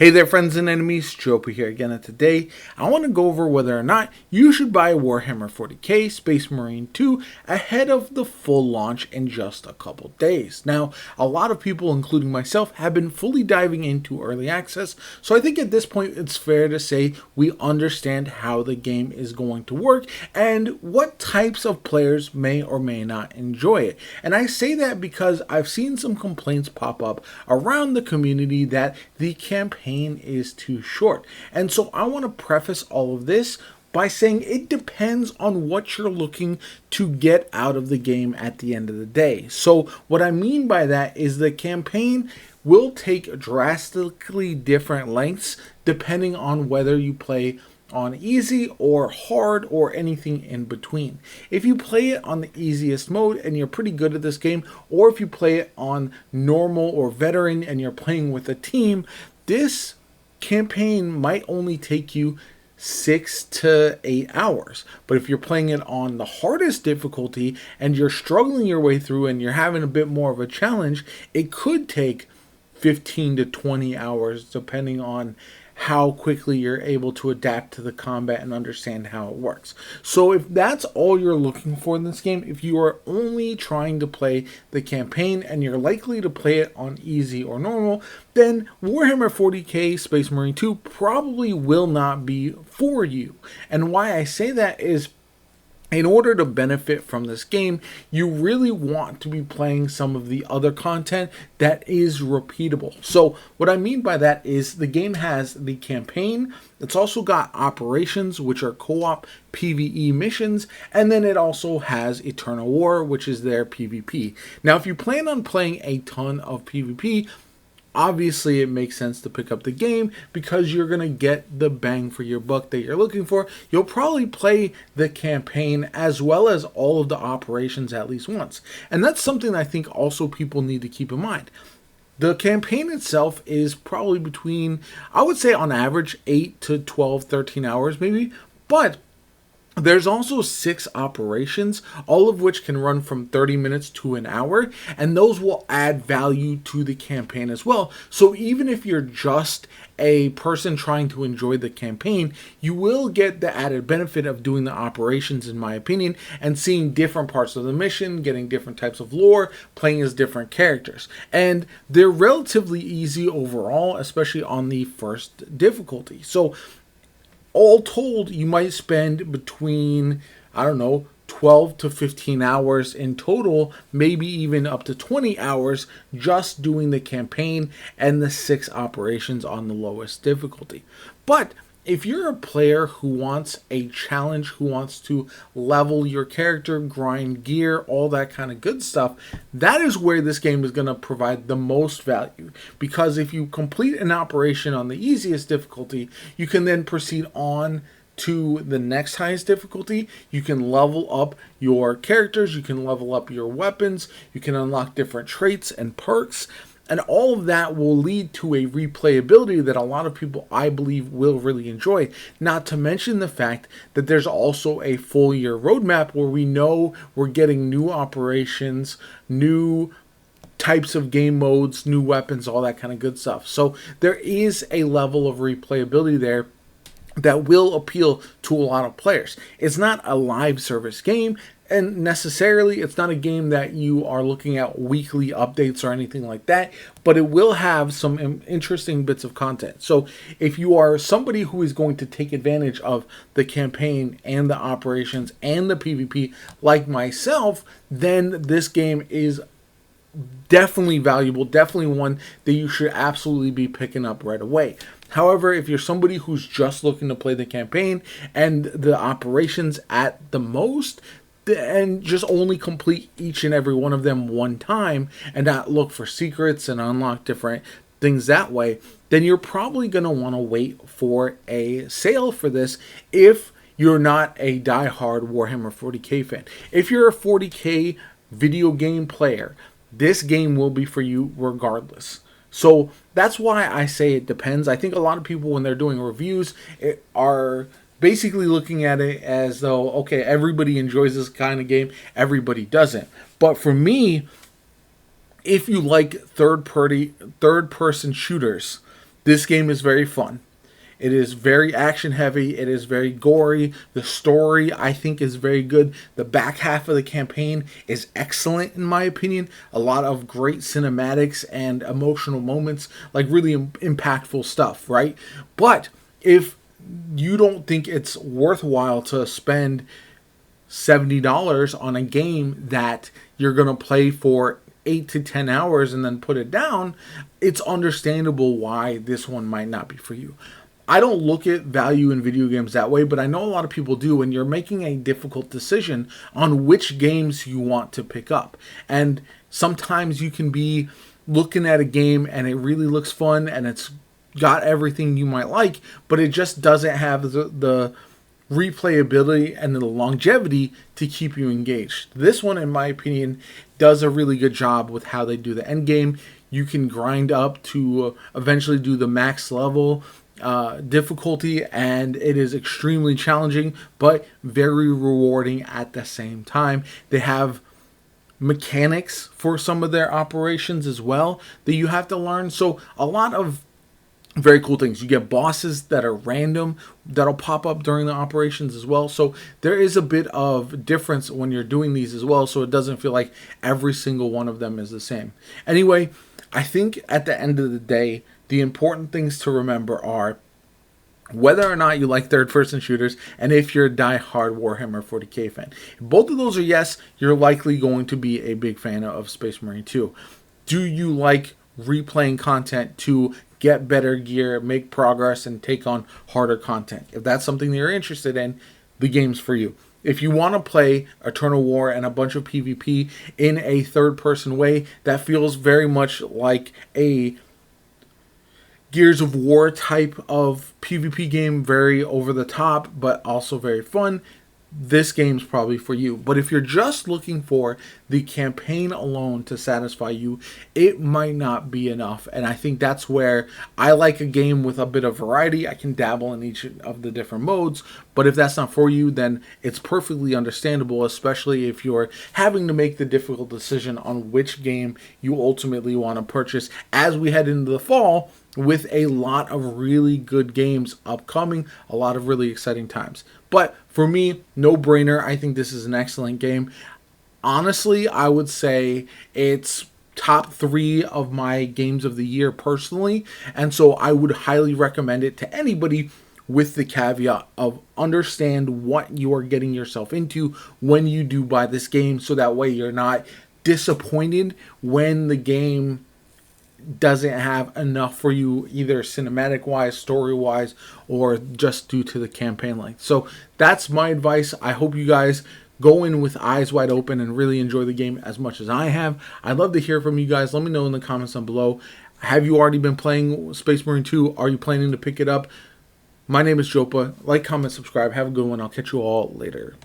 Hey there friends and enemies, JoPa here again, and today I want to go over whether or not you should buy Warhammer 40K Space Marine 2 ahead of the full launch in just a couple days. Now, a lot of people, including myself, have been fully diving into early access, so I think at this point it's fair to say we understand how the game is going to work and what types of players may or may not enjoy it. And I say that because I've seen some complaints pop up around the community that the campaign is too short. And so I want to preface all of this by saying it depends on what you're looking to get out of the game at the end of the day. So what I mean by that is the campaign will take drastically different lengths depending on whether you play on easy or hard or anything in between. If you play it on the easiest mode and you're pretty good at this game, or if you play it on normal or veteran and you're playing with a team, this campaign might only take you 6 to 8 hours. But if you're playing it on the hardest difficulty and you're struggling your way through and you're having a bit more of a challenge, it could take 15 to 20 hours depending on how quickly you're able to adapt to the combat and understand how it works. So if that's all you're looking for in this game, if you are only trying to play the campaign and you're likely to play it on easy or normal, then Warhammer 40K Space Marine 2 probably will not be for you. And why I say that is, in order to benefit from this game, you really want to be playing some of the other content that is repeatable. So what I mean by that is the game has the campaign, it's also got operations, which are co-op PvE missions, and then it also has Eternal War, which is their PvP. Now, if you plan on playing a ton of PvP, obviously it makes sense to pick up the game because you're going to get the bang for your buck that you're looking for. You'll probably play the campaign as well as all of the operations at least once. And that's something I think also people need to keep in mind. The campaign itself is probably between, I would say on average, 8 to 12, 13 hours maybe, but there's also 6 operations, all of which can run from 30 minutes to an hour, and those will add value to the campaign as well. So even if you're just a person trying to enjoy the campaign, you will get the added benefit of doing the operations, in my opinion, and seeing different parts of the mission, getting different types of lore, playing as different characters. And they're relatively easy overall, especially on the first difficulty. So all told, you might spend between, 12 to 15 hours in total, maybe even up to 20 hours just doing the campaign and the 6 operations on the lowest difficulty. But if you're a player who wants a challenge, who wants to level your character, grind gear, all that kind of good stuff, that is where this game is going to provide the most value. Because if you complete an operation on the easiest difficulty, you can then proceed on to the next highest difficulty. You can level up your characters, you can level up your weapons, you can unlock different traits and perks. And all of that will lead to a replayability that a lot of people, I believe, will really enjoy. Not to mention the fact that there's also a full year roadmap where we know we're getting new operations, new types of game modes, new weapons, all that kind of good stuff. So there is a level of replayability there that will appeal to a lot of players. It's not a live service game, and necessarily it's not a game that you are looking at weekly updates or anything like that, but it will have some interesting bits of content. So if you are somebody who is going to take advantage of the campaign and the operations and the PvP like myself, then this game is definitely valuable, definitely one that you should absolutely be picking up right away. However, if you're somebody who's just looking to play the campaign and the operations at the most, and just only complete each and every one of them one time and not look for secrets and unlock different things that way, then you're probably going to want to wait for a sale for this if you're not a diehard Warhammer 40K fan. If you're a 40K video game player, this game will be for you regardless. So that's why I say it depends. I think a lot of people, when they're doing reviews, are basically looking at it as though, okay, everybody enjoys this kind of game, everybody doesn't. But for me, if you like third-person shooters, This game is very fun. It is very action heavy. It is very gory. The story, I think, is very good. The back half of the campaign is excellent, in my opinion. A lot of great cinematics and emotional moments, like really impactful stuff, right? But if you don't think it's worthwhile to spend $70 on a game that you're going to play for 8 to 10 hours and then put it down, it's understandable why this one might not be for you. I don't look at value in video games that way, but I know a lot of people do, and you're making a difficult decision on which games you want to pick up. And sometimes you can be looking at a game and it really looks fun and it's got everything you might like, but it just doesn't have the replayability and the longevity to keep you engaged. This one, in my opinion, does a really good job with how they do the end game. You can grind up to eventually do the max level difficulty, and it is extremely challenging but very rewarding at the same time. They have mechanics for some of their operations as well that you have to learn, so a lot of very cool things. You get bosses that are random that'll pop up during the operations as well, so there is a bit of difference when you're doing these as well, so it doesn't feel like every single one of them is the same. Anyway, I think at the end of the day, the important things to remember are whether or not you like third-person shooters, and if you're a die-hard Warhammer 40K fan. If both of those are yes, you're likely going to be a big fan of Space Marine 2. Do you like replaying content to get better gear, make progress, and take on harder content? If that's something that you're interested in, the game's for you. If you want to play Eternal War and a bunch of PvP in a third-person way that feels very much like a Gears of War type of PvP game, very over the top, but also very fun, this game's probably for you. But if you're just looking for the campaign alone to satisfy you, it might not be enough. And I think that's where I like a game with a bit of variety. I can dabble in each of the different modes, but if that's not for you, then it's perfectly understandable, especially if you're having to make the difficult decision on which game you ultimately want to purchase as we head into the fall, with a lot of really good games upcoming, a lot of really exciting times. But for me, no brainer. I think this is an excellent game. Honestly, I would say it's top 3 of my games of the year personally, and so I would highly recommend it to anybody, with the caveat of understand what you are getting yourself into when you do buy this game, so that way you're not disappointed when the game doesn't have enough for you, either cinematic wise, story wise, or just due to the campaign length. So that's my advice. I hope you guys go in with eyes wide open and really enjoy the game as much as I have. I'd love to hear from you guys. Let me know in the comments down below. Have you already been playing Space Marine 2? Are you planning to pick it up? My name is Jopa. Like, comment, subscribe. Have a good one. I'll catch you all later.